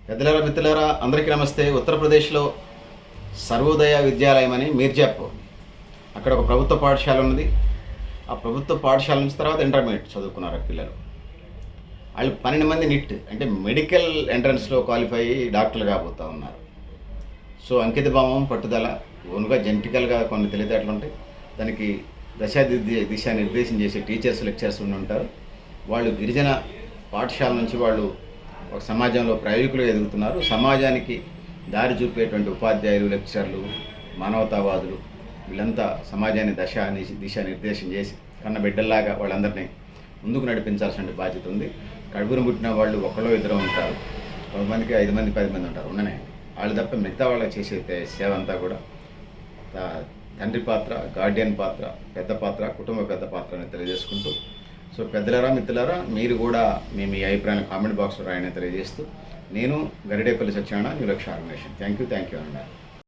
పెద్దలారా మిత్రులారా అందరికీ నమస్తే. ఉత్తరప్రదేశ్లో సర్వోదయ విద్యాలయం అని మీర్జాపూర్, అక్కడ ఒక ప్రభుత్వ పాఠశాల ఉన్నది. ఆ ప్రభుత్వ పాఠశాల నుంచి తర్వాత ఇంటర్మీడియట్ చదువుకున్నారు పిల్లలు. వాళ్ళు 12 మంది నిట్ అంటే మెడికల్ ఎంట్రన్స్లో క్వాలిఫై అయ్యి డాక్టర్లు కాబోతూ ఉన్నారు. సో అంకిత భావం, పట్టుదల, ఓన్గా జెనెటికల్గా కొన్ని తెలివితేటలు ఉంటాయి. దానికి దిశా నిర్దేశం చేసే టీచర్స్, లెక్చర్స్ ఉండి ఉంటారు. వాళ్ళు గిరిజన పాఠశాల నుంచి వాళ్ళు ఒక సమాజంలో ప్రయోజకులు ఎదుగుతున్నారు. సమాజానికి దారి చూపేటువంటి ఉపాధ్యాయులు, లెక్చర్లు, మానవతావాదులు వీళ్ళంతా సమాజాన్ని దిశా నిర్దేశం చేసి కన్న బిడ్డల్లాగా వాళ్ళందరినీ ముందుకు నడిపించాల్సిన బాధ్యత ఉంది. కడుపును పుట్టిన వాళ్ళు ఒకళ్ళో ఇద్దరు ఉంటారు, 10 మందికి 5 మంది 10 మంది ఉంటారు. ఉండనే వాళ్ళు తప్ప మిగతా వాళ్ళకి చేసే సేవ అంతా కూడా తండ్రి పాత్ర, గార్డియన్ పాత్ర, పెద్ద పాత్ర, కుటుంబ పెద్ద పాత్ర అని తెలియజేసుకుంటూ, సో పెద్దలారా మిత్రులారా మీరు కూడా మీ అభిప్రాయాన్ని కామెంట్ బాక్స్లో రాయని తెలియజేస్తూ, నేను గరిడేపల్లి సత్యనారాయణ, న్యూ లక్ష్య ఆర్గనైజేషన్. థ్యాంక్ యూ అన్నారు.